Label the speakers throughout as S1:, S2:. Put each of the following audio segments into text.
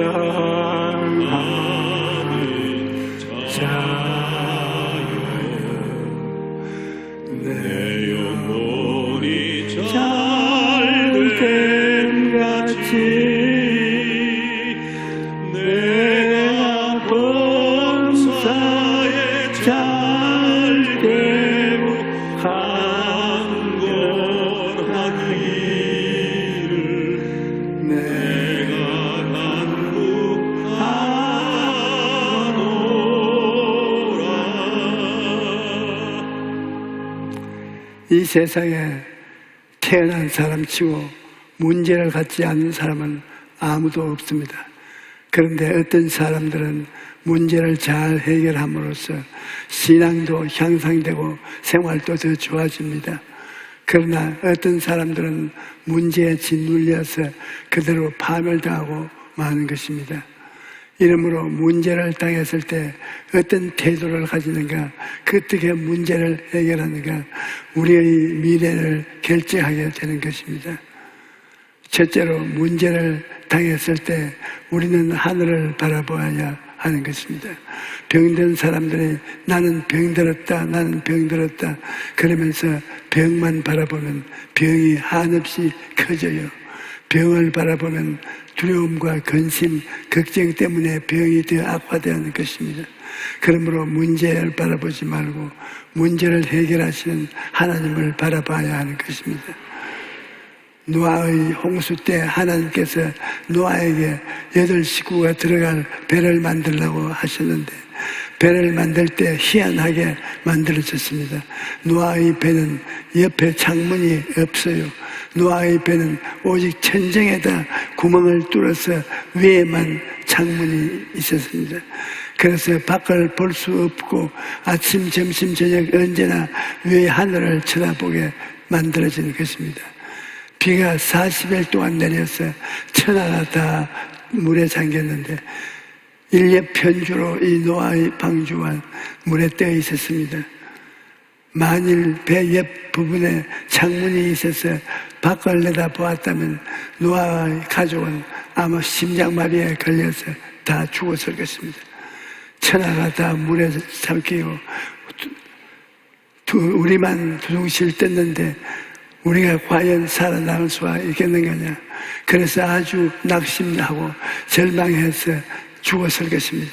S1: 사랑하는 자여 내 영혼이 잘됨같이 내가 범사에 잘되고 강건하기를 내가 간구하노라. 이 세상에 태어난 사람치고 문제를 갖지 않는 사람은 아무도 없습니다. 그런데 어떤 사람들은 문제를 잘 해결함으로써 신앙도 향상되고 생활도 더 좋아집니다. 그러나 어떤 사람들은 문제에 짓눌려서 그대로 파멸당하고 마는 것입니다. 이러므로 문제를 당했을 때 어떤 태도를 가지는가, 어떻게 문제를 해결하는가, 우리의 미래를 결정하게 되는 것입니다. 첫째로 문제를 당했을 때 우리는 하늘을 바라보아야 하는 것입니다. 병든 사람들이 나는 병들었다, 나는 병들었다 그러면서 병만 바라보면 병이 한없이 커져요. 병을 바라보면 두려움과 근심, 걱정 때문에 병이 더 악화되는 것입니다. 그러므로 문제를 바라보지 말고 문제를 해결하시는 하나님을 바라봐야 하는 것입니다. 노아의 홍수 때 하나님께서 노아에게 8식구가 들어갈 배를 만들라고 하셨는데 배를 만들 때 희한하게 만들어졌습니다. 노아의 배는 옆에 창문이 없어요. 노아의 배는 오직 천정에다 구멍을 뚫어서 위에만 창문이 있었습니다. 그래서 밖을 볼 수 없고 아침, 점심, 저녁 언제나 위의 하늘을 쳐다보게 만들어진 것입니다. 비가 40일 동안 내려서 천하가 다 물에 잠겼는데 일엽 편주로 이 노아의 방주와 물에 떠 있었습니다. 만일 배 옆 부분에 창문이 있어서 밖을 내다보았다면 노아의 가족은 아마 심장마비에 걸려서 다 죽었을 것입니다. 천하가 다 물에 잠기고 우리만 두둥실 떴는데 우리가 과연 살아남을 수가 있겠는가냐. 그래서 아주 낙심하고 절망해서 죽었을 것입니다.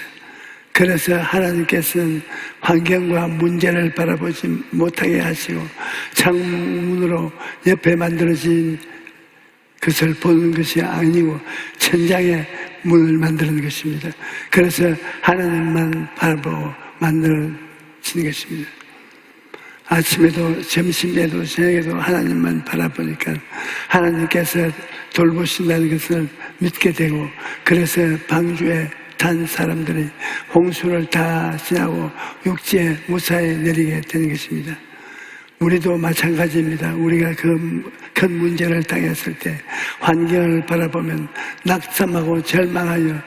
S1: 그래서 하나님께서는 환경과 문제를 바라보지 못하게 하시고 창문으로 옆에 만들어진 것을 보는 것이 아니고 천장에 문을 만드는 것입니다. 그래서 하나님만 바라보고 만들어지는 것입니다. 아침에도 점심에도 저녁에도 하나님만 바라보니까 하나님께서 돌보신다는 것을 믿게 되고 그래서 방주에 탄 사람들이 홍수를 다 지나고 육지에 무사히 내리게 되는 것입니다. 우리도 마찬가지입니다. 우리가 그 큰 문제를 당했을 때 환경을 바라보면 낙담하고 절망하여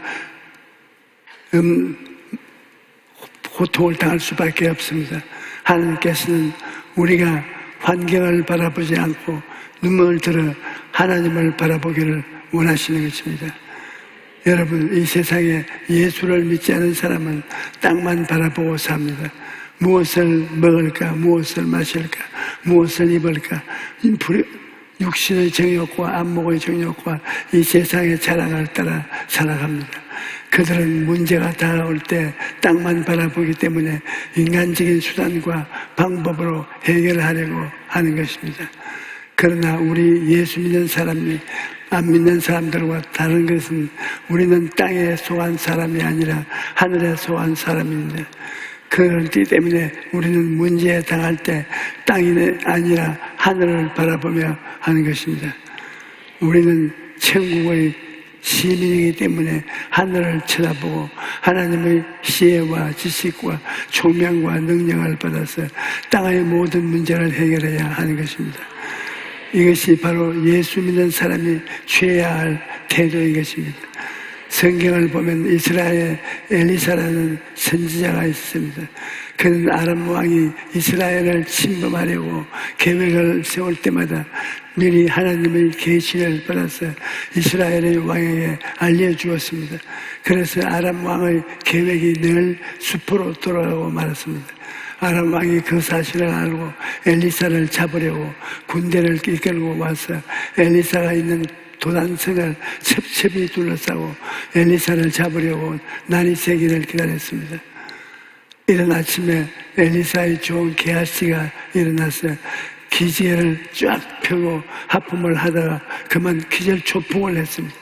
S1: 고통을 당할 수밖에 없습니다. 하나님께서는 우리가 환경을 바라보지 않고 눈물을 들어 하나님을 바라보기를 원하시는 것입니다. 여러분, 이 세상에 예수를 믿지 않은 사람은 땅만 바라보고 삽니다. 무엇을 먹을까, 무엇을 마실까, 무엇을 입을까, 육신의 정욕과 안목의 정욕과 이 세상의 자랑을 따라 살아갑니다. 그들은 문제가 다가올 때 땅만 바라보기 때문에 인간적인 수단과 방법으로 해결하려고 하는 것입니다. 그러나 우리 예수 믿는 사람이 안 믿는 사람들과 다른 것은 우리는 땅에 속한 사람이 아니라 하늘에 속한 사람입니다. 그렇기 때문에 우리는 문제에 당할 때 땅이 아니라 하늘을 바라보며 하는 것입니다. 우리는 천국의 시민이기 때문에 하늘을 쳐다보고 하나님의 지혜와 지식과 총명과 능력을 받아서 땅의 모든 문제를 해결해야 하는 것입니다. 이것이 바로 예수 믿는 사람이 취해야 할 태도인 것입니다. 성경을 보면 이스라엘에 엘리사라는 선지자가 있습니다. 그는 아람 왕이 이스라엘을 침범하려고 계획을 세울 때마다 미리 하나님의 계시를 받아서 이스라엘의 왕에게 알려주었습니다. 그래서 아람 왕의 계획이 늘 수포로 돌아가고 말았습니다. 아람 왕이 그 사실을 알고 엘리사를 잡으려고 군대를 이끌고 와서 엘리사가 있는 도단성을 첩첩이 둘러싸고 엘리사를 잡으려고 날이 새기를 기다렸습니다. 이른 아침에 엘리사의 종 게하시가 일어나서 기지개를 쫙 펴고 하품을 하다가 그만 기절초풍을 했습니다.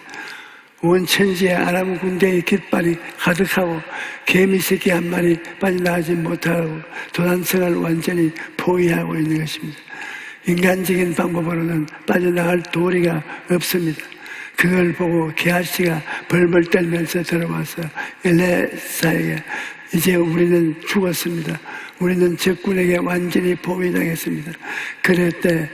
S1: 온 천지에 아람 군대의 깃발이 가득하고 개미 새끼 한 마리 빠져나가지 못하고 도단성을 완전히 포위하고 있는 것입니다. 인간적인 방법으로는 빠져나갈 도리가 없습니다. 그걸 보고 게하시가 벌벌 떨면서 들어와서 엘리사에게 이제 우리는 죽었습니다. 우리는 적군에게 완전히 포위당했습니다. 그렇게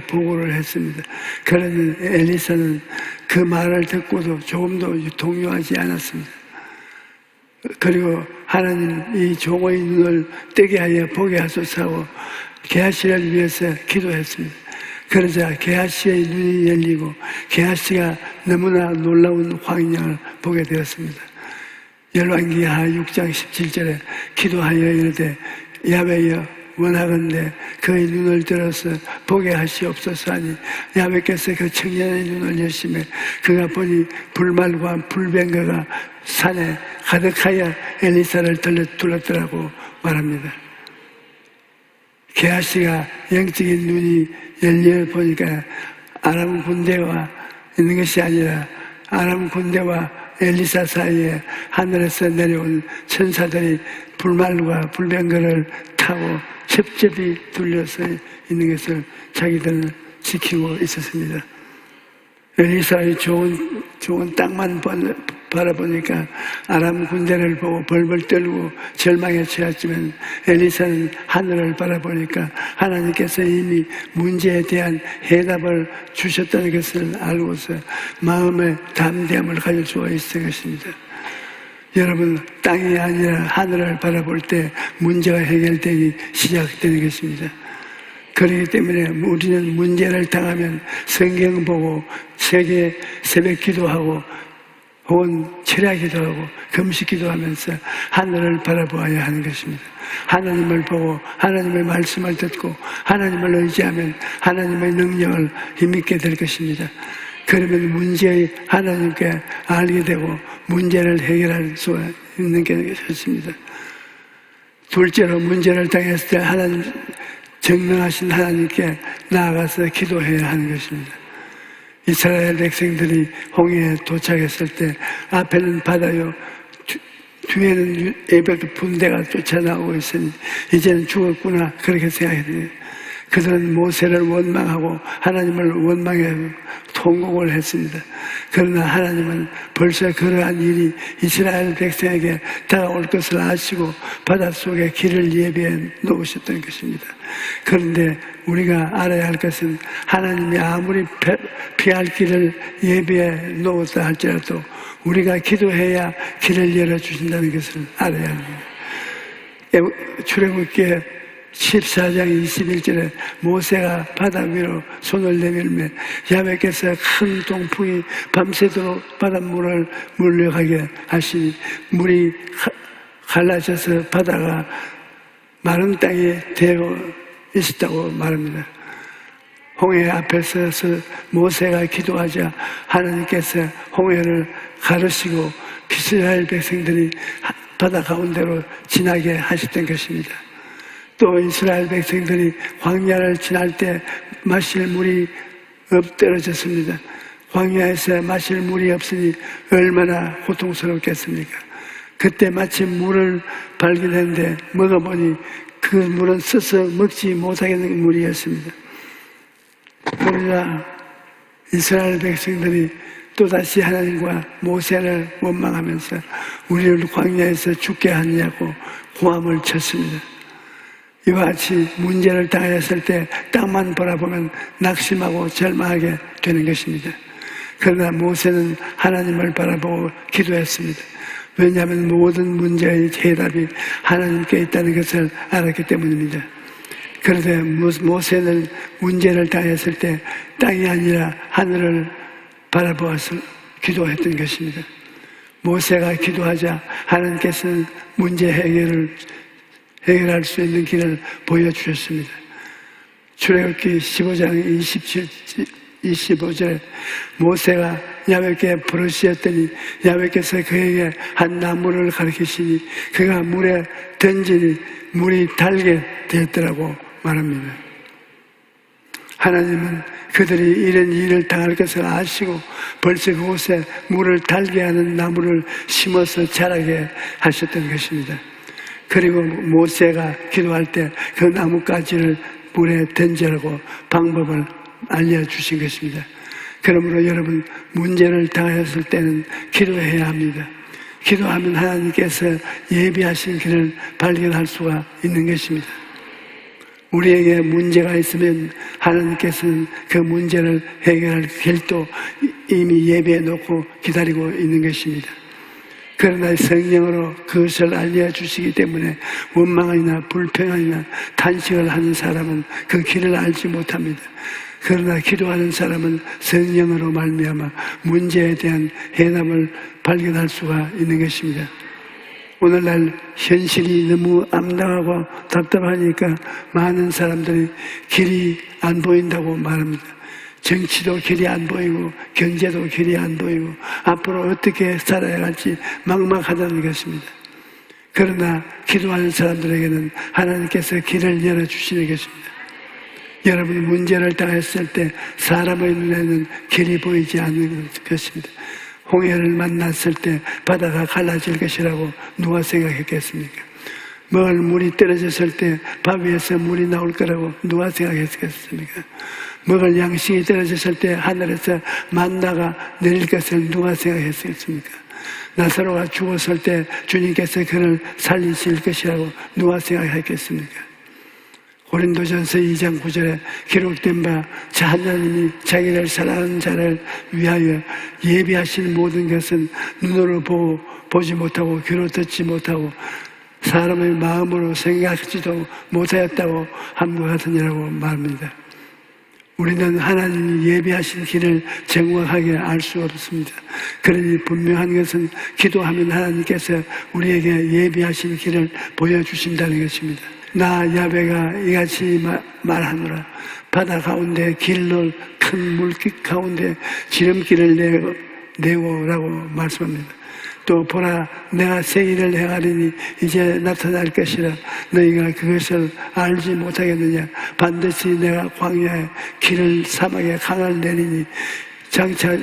S1: 보고를 했습니다. 그러니 엘리사는 그 말을 듣고도 조금도 동요하지 않았습니다. 그리고 하나님 이 종의 눈을 뜨게 하여 보게 하소서 게하시를 위해서 기도했습니다. 그러자 게하시의 눈이 열리고 게하시가 너무나 놀라운 광경을 보게 되었습니다. 열왕기하 6장 17절에 기도하여 이르되 야훼여 원하건대 그의 눈을 들어서 보게 하시옵소서 하니 야훼께서 그 청년의 눈을 여시매 그가 보니 불말과 불병거가 산에 가득하여 엘리사를 둘렀더라고 말합니다. 게하시가 영적인 눈이 열려 보니까 아람 군대와 있는 것이 아니라 아람 군대와 엘리사 사이에 하늘에서 내려온 천사들이 불말과 불병거를 타고 첩첩이 둘러서 있는 것을 자기들은 지키고 있었습니다. 엘리사의 좋은 땅만 바라보니까 아람 군대를 보고 벌벌 떨고 절망에 처했지만 엘리사는 하늘을 바라보니까 하나님께서 이미 문제에 대한 해답을 주셨다는 것을 알고서 마음의 담대함을 가질 수가 있을 것입니다. 여러분, 땅이 아니라 하늘을 바라볼 때 문제가 해결되기 시작되는 것입니다. 그렇기 때문에 우리는 문제를 당하면 성경 보고 새벽 기도하고 혹은 철야 기도하고 금식 기도하면서 하늘을 바라보아야 하는 것입니다. 하나님을 보고 하나님의 말씀을 듣고 하나님을 의지하면 하나님의 능력을 힘있게 될 것입니다. 그러면 문제의 하나님께 알게 되고 문제를 해결할 수 있는 것입니다. 둘째로 문제를 당했을 때 하나님 정능하신 하나님께 나아가서 기도해야 하는 것입니다. 이스라엘 백성들이 홍해에 도착했을 때 앞에는 바다요 뒤에는 애굽 군대가 쫓아나오고 있으니 이제는 죽었구나 그렇게 생각했는데 그들은 모세를 원망하고 하나님을 원망해 통곡을 했습니다. 그러나 하나님은 벌써 그러한 일이 이스라엘 백성에게 다가올 것을 아시고 바닷속에 길을 예비해 놓으셨던 것입니다. 그런데 우리가 알아야 할 것은 하나님이 아무리 피할 길을 예비해 놓았다 할지라도 우리가 기도해야 길을 열어주신다는 것을 알아야 합니다. 출애굽기 14장 21절에 모세가 바다 위로 손을 내밀며 야훼께서 큰 동풍이 밤새도록 바닷물을 물려가게 하시니 물이 갈라져서 바다가 마른 땅에 되어 있었다고 말합니다. 홍해 앞에 서서 모세가 기도하자 하나님께서 홍해를 가르시고 이스라엘 백성들이 바다 가운데로 지나게 하셨던 것입니다. 또 이스라엘 백성들이 광야를 지날 때 마실 물이 떨어졌습니다. 광야에서 마실 물이 없으니 얼마나 고통스럽겠습니까? 그때 마침 물을 발견했는데 먹어보니 그 물은 써서 먹지 못하겠는 물이었습니다. 그러나 이스라엘 백성들이 또다시 하나님과 모세를 원망하면서 우리를 광야에서 죽게 하느냐고 고함을 쳤습니다. 이와 같이 문제를 당했을 때 땅만 바라보면 낙심하고 절망하게 되는 것입니다. 그러나 모세는 하나님을 바라보고 기도했습니다. 왜냐하면 모든 문제의 해답이 하나님께 있다는 것을 알았기 때문입니다. 그런데 모세는 문제를 당했을 때 땅이 아니라 하늘을 바라보아서 기도했던 것입니다. 모세가 기도하자 하나님께서는 문제 해결할 수 있는 길을 보여주셨습니다. 출애굽기 15장 25절에 모세가 야훼께 부르시었더니 야훼께서 그에게 한 나무를 가리키시니 그가 물에 던지니 물이 달게 되었더라고 말합니다. 하나님은 그들이 이런 일을 당할 것을 아시고 벌써 그곳에 물을 달게 하는 나무를 심어서 자라게 하셨던 것입니다. 그리고 모세가 기도할 때 그 나뭇가지를 물에 던지라고 방법을 알려주신 것입니다. 그러므로 여러분, 문제를 당했을 때는 기도해야 합니다. 기도하면 하나님께서 예비하신 길을 발견할 수가 있는 것입니다. 우리에게 문제가 있으면 하나님께서는 그 문제를 해결할 길도 이미 예비해 놓고 기다리고 있는 것입니다. 그러나 성령으로 그것을 알려주시기 때문에 원망이나 불평이나 탄식을 하는 사람은 그 길을 알지 못합니다. 그러나 기도하는 사람은 성령으로 말미암아 문제에 대한 해답을 발견할 수가 있는 것입니다. 오늘날 현실이 너무 암담하고 답답하니까 많은 사람들이 길이 안 보인다고 말합니다. 정치도 길이 안 보이고 경제도 길이 안 보이고 앞으로 어떻게 살아야 할지 막막하다는 것입니다. 그러나 기도하는 사람들에게는 하나님께서 길을 열어주시는 것입니다. 여러분, 문제를 당했을 때 사람의 눈에는 길이 보이지 않는 것입니다. 홍해를 만났을 때 바다가 갈라질 것이라고 누가 생각했겠습니까? 먹을 물이 떨어졌을 때 바위에서 물이 나올 거라고 누가 생각했겠습니까? 먹을 양식이 떨어졌을 때 하늘에서 만나가 내릴 것을 누가 생각했겠습니까? 나사로가 죽었을 때 주님께서 그를 살리실 것이라고 누가 생각했겠습니까? 고린도전서 2장 9절에 기록된 바 하나님이 자기를 사랑하는 자를 위하여 예비하신 모든 것은 눈으로 보지 못하고 귀로 듣지 못하고 사람의 마음으로 생각하지도 못하였다고 함과 같으니라고 말합니다. 우리는 하나님이 예비하신 길을 정확하게 알 수 없습니다. 그러니 분명한 것은 기도하면 하나님께서 우리에게 예비하신 길을 보여주신다는 것입니다. 나 야훼가 이같이 말하노라. 바다 가운데 길로 큰 물길 가운데 지름길을 내고라고 말씀합니다. 또 보라, 내가 새 일을 행하리니 이제 나타날 것이라. 너희가 그것을 알지 못하겠느냐? 반드시 내가 광야에 길을 사막에 강을 내리니 장차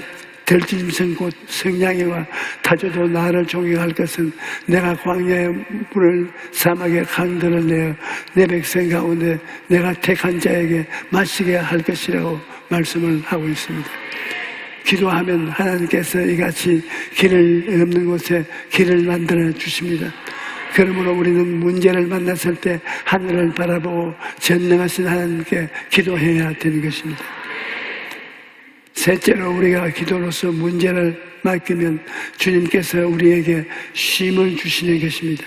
S1: 들짐승 곧 성냥이와 타조도 나를 존경할 것은 내가 광야에 물을 사막에 강들을 내어 내 백성 가운데 내가 택한 자에게 마시게 할 것이라고 말씀을 하고 있습니다. 기도하면 하나님께서 이같이 길을 없는 곳에 길을 만들어 주십니다. 그러므로 우리는 문제를 만났을 때 하늘을 바라보고 전능하신 하나님께 기도해야 되는 것입니다. 셋째로, 우리가 기도로서 문제를 맡기면 주님께서 우리에게 쉼을 주시는 것입니다.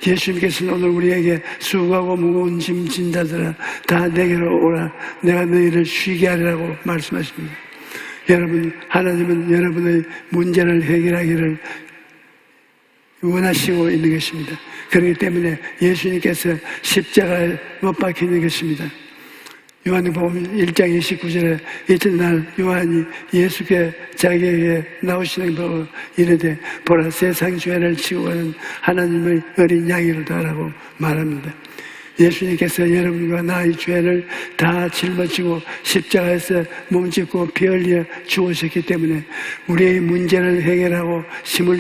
S1: 예수님께서는 오늘 우리에게 수고하고 무거운 짐 진 자들아 다 내게로 오라, 내가 너희를 쉬게 하리라고 말씀하십니다. 여러분, 하나님은 여러분의 문제를 해결하기를 원하시고 있는 것입니다. 그렇기 때문에 예수님께서 십자가에 못 박히는 것입니다. 요한복음 1장 29절에 이튿날 요한이 예수께 자기에게 나오시는 법을 이르되 보라, 세상 죄를 지고 가는 하나님의 어린 양이로다라고 말합니다. 예수님께서 여러분과 나의 죄를 다 짊어지고 십자가에서 몸짓고 피 흘려 죽으셨기 때문에 우리의 문제를 해결하고 짐을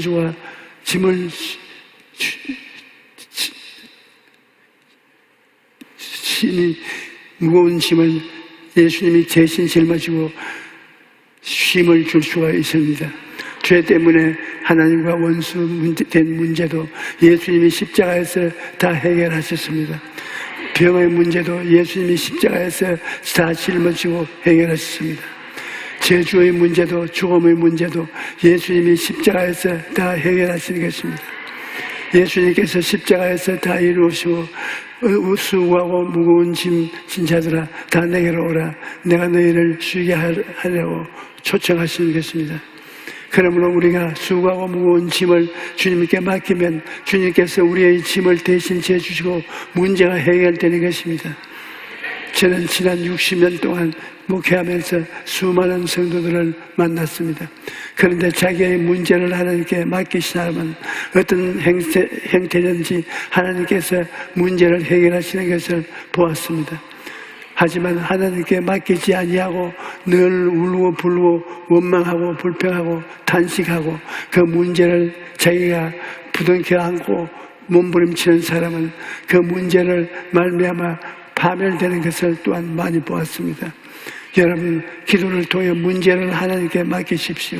S1: 무거운 짐을 예수님이 대신 짊어지고 쉼을 줄 수가 있습니다. 죄 때문에 하나님과 원수된 문제도 예수님이 십자가에서 다 해결하셨습니다. 병의 문제도 예수님이 십자가에서 다 짊어지고 해결하셨습니다. 저주의 문제도 죽음의 문제도 예수님이 십자가에서 다 해결하시는 것입니다. 예수님께서 십자가에서 다 이루시고 수고하고 무거운 짐 자들아 다 내게로 오라 내가 너희를 쉬게 하려고 초청하시는 것입니다. 그러므로 우리가 수고하고 무거운 짐을 주님께 맡기면 주님께서 우리의 짐을 대신 져주시고 문제가 해결되는 것입니다. 저는 지난 60년 동안 목회하면서 수많은 성도들을 만났습니다. 그런데 자기의 문제를 하나님께 맡기신 사람은 어떤 형태든지 하나님께서 문제를 해결하시는 것을 보았습니다. 하지만 하나님께 맡기지 아니하고 늘 울고 불고 원망하고 불평하고 탄식하고 그 문제를 자기가 부둥켜 안고 몸부림치는 사람은 그 문제를 말미암아 파멸되는 것을 또한 많이 보았습니다. 여러분, 기도를 통해 문제를 하나님께 맡기십시오.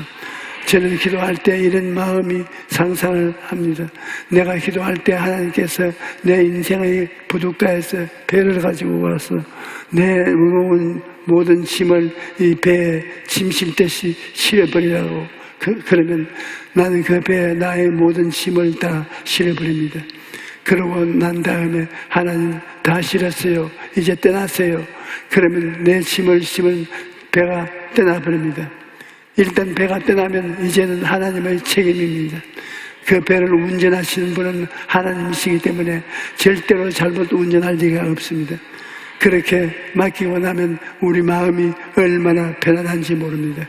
S1: 저는 기도할 때 이런 마음이 상상을 합니다. 내가 기도할 때 하나님께서 내 인생의 부둣가에서 배를 가지고 와서 내 무거운 모든 짐을 이 배에 짐 실듯이 실어버리라고 그러면 나는 그 배에 나의 모든 짐을 다 실어버립니다. 그러고 난 다음에 하나님 다 실었어요. 이제 떠나세요. 그러면 내 짐을 싣은 배가 떠나버립니다. 일단 배가 떠나면 이제는 하나님의 책임입니다. 그 배를 운전하시는 분은 하나님이시기 때문에 절대로 잘못 운전할 리가 없습니다. 그렇게 맡기고 나면 우리 마음이 얼마나 편안한지 모릅니다.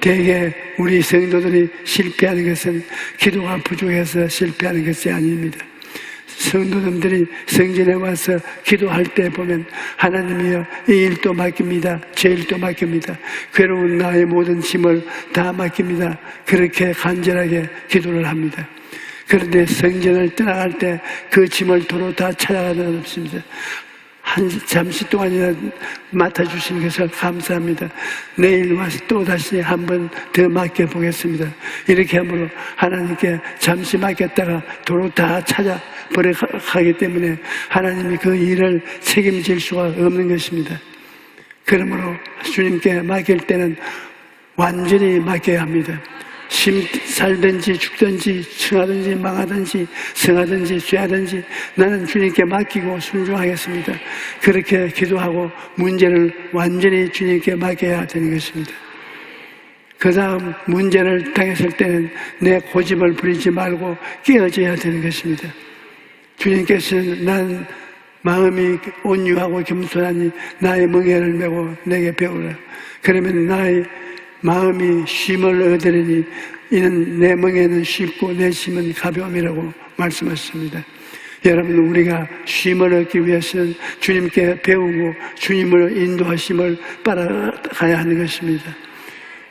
S1: 대개 우리 성도들이 실패하는 것은 기도가 부족해서 실패하는 것이 아닙니다. 성도님들이 성전에 와서 기도할 때 보면 하나님이여 이 일도 맡깁니다. 저 일도 맡깁니다. 괴로운 나의 모든 짐을 다 맡깁니다. 그렇게 간절하게 기도를 합니다. 그런데 성전을 떠나갈 때 그 짐을 도로 다 찾아가는 없습니다. 잠시 동안이나 맡아주시는 것을 감사합니다. 내일 와서 또 다시 한 번 더 맡겨보겠습니다. 이렇게 함으로 하나님께 잠시 맡겼다가 도로 다 찾아버려 가기 때문에 하나님이 그 일을 책임질 수가 없는 것입니다. 그러므로 주님께 맡길 때는 완전히 맡겨야 합니다. 살든지 죽든지 승하든지 망하든지 성하든지 죄하든지 나는 주님께 맡기고 순종하겠습니다. 그렇게 기도하고 문제를 완전히 주님께 맡겨야 되는 것입니다. 그 다음 문제를 당했을 때는 내 고집을 부리지 말고 깨어져야 되는 것입니다. 주님께서는 난 마음이 온유하고 겸손하니 나의 멍에를 메고 내게 배우라. 그러면 나의 마음이 쉼을 얻으리니 이는 내 멍에는 쉽고 내 짐은 가벼움이라고 말씀하셨습니다. 여러분, 우리가 쉼을 얻기 위해서는 주님께 배우고 주님을 인도하심을 따라가야 하는 것입니다.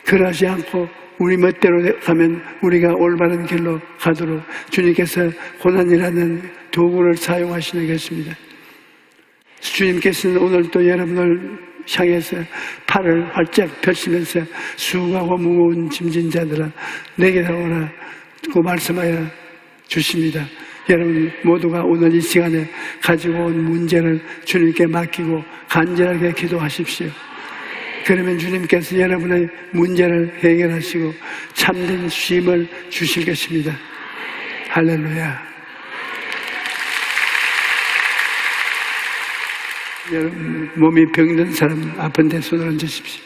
S1: 그러지 않고 우리 멋대로 가면 우리가 올바른 길로 가도록 주님께서 고난이라는 도구를 사용하시는 것입니다. 주님께서는 오늘도 여러분을 향해서 팔을 활짝 펼치면서 수고하고 무거운 짐진 자들아 내게로 오라 고 말씀하여 주십니다. 여러분 모두가 오늘 이 시간에 가지고 온 문제를 주님께 맡기고 간절하게 기도하십시오. 그러면 주님께서 여러분의 문제를 해결하시고 참된 쉼을 주실 것입니다. 할렐루야. 여러분 몸이 병든 사람은 아픈 데 손을 얹으십시오.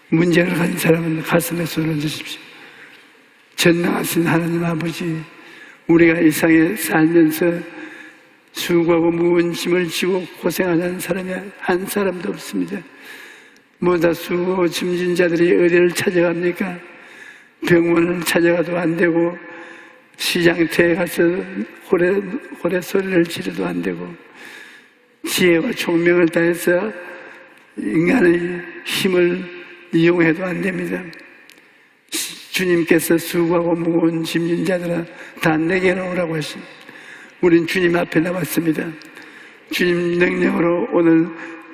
S1: 문제를 가진 사람은 가슴에 손을 얹으십시오. 전능하신 하나님 아버지, 우리가 이 세상에 살면서 수고하고 무거운 짐을 지고 고생하는 사람이 한 사람도 없습니다. 모두 수고하고 짐진 자들이 어디를 찾아갑니까? 병원을 찾아가도 안 되고 시장터에 가서 고래 소리를 지르도 안 되고 지혜와 총명을 다해서 인간의 힘을 이용해도 안 됩니다. 주님께서 수고하고 무거운 짐진 자들아 다 내게로 오라고 하십니다. 우린 주님 앞에 나왔습니다. 주님 능력으로 오늘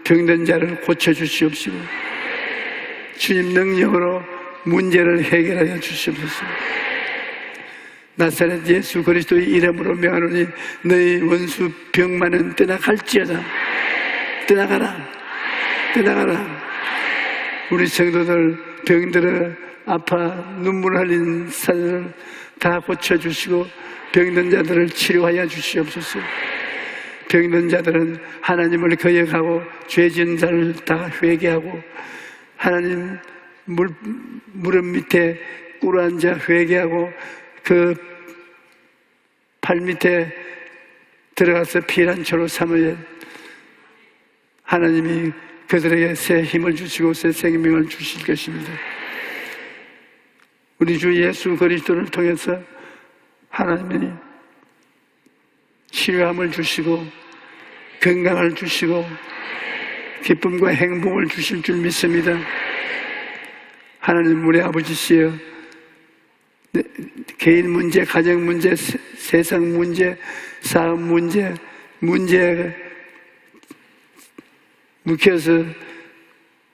S1: 병든 자를 고쳐주시옵시고 주님 능력으로 문제를 해결하여 주시옵소서. 나사렛 예수 그리스도의 이름으로 명하노니 너희 원수 병만은 떠나갈지어다. 떠나가라. 떠나가라. 우리 성도들 병들어 아파 눈물 흘린 사람을 다 고쳐주시고 병든 자들을 치료하여 주시옵소서. 병든 자들은 하나님을 거역하고 죄 지은 자를 다 회개하고 하나님 무릎 밑에 꿇어앉아 회개하고 그 발 밑에 들어가서 피난처로 삼으여 하나님이 그들에게 새 힘을 주시고 새 생명을 주실 것입니다. 우리 주 예수 그리스도를 통해서 하나님이 치료함을 주시고 건강을 주시고 기쁨과 행복을 주실 줄 믿습니다. 하나님 우리 아버지시여, 개인 문제, 가정 문제, 세상 문제, 사업 문제, 문제에 묵혀서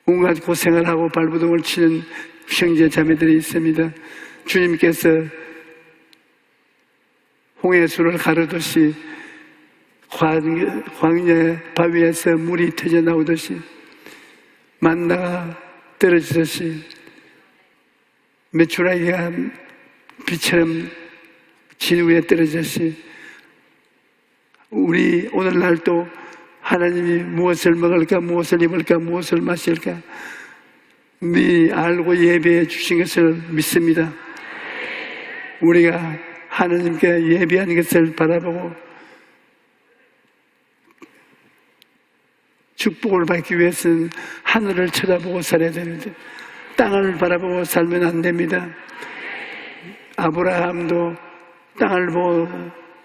S1: 온갖 고생을 하고 발버둥을 치는 형제 자매들이 있습니다. 주님께서 홍해수를 가르듯이 광야 바위에서 물이 터져 나오듯이 만나가 떨어지듯이 메추라기가 비처럼 진 위에 떨어졌듯이 우리 오늘날도 하나님이 무엇을 먹을까, 무엇을 입을까, 무엇을 마실까 미리 알고 예배해 주신 것을 믿습니다. 우리가 하나님께 예배한 것을 바라보고 축복을 받기 위해서는 하늘을 쳐다보고 살아야 되는데 땅을 바라보고 살면 안 됩니다. 아브라함도 땅을 보고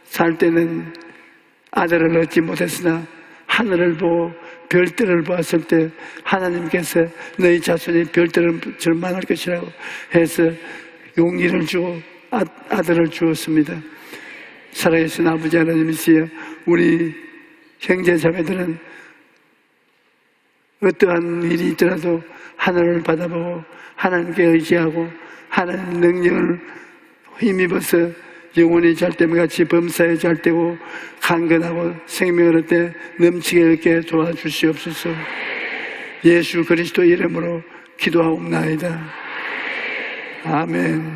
S1: 살 때는 아들을 얻지 못했으나 하늘을 보고 별들을 보았을 때 하나님께서 너희 자손이 별들처럼 많을 것이라고 해서 용기를 주고 아들을 주었습니다. 살아계신 아버지 하나님이시여, 우리 형제 자매들은 어떠한 일이 있더라도 하늘을 바라보고 하나님께 의지하고 하나님 능력을 힘입어서 영혼이 잘됨과 같이 범사에 잘되고 강건하고 생명을 얻되 넘치게 얻게 도와주시옵소서. 예수 그리스도 이름으로 기도하옵나이다. 아멘.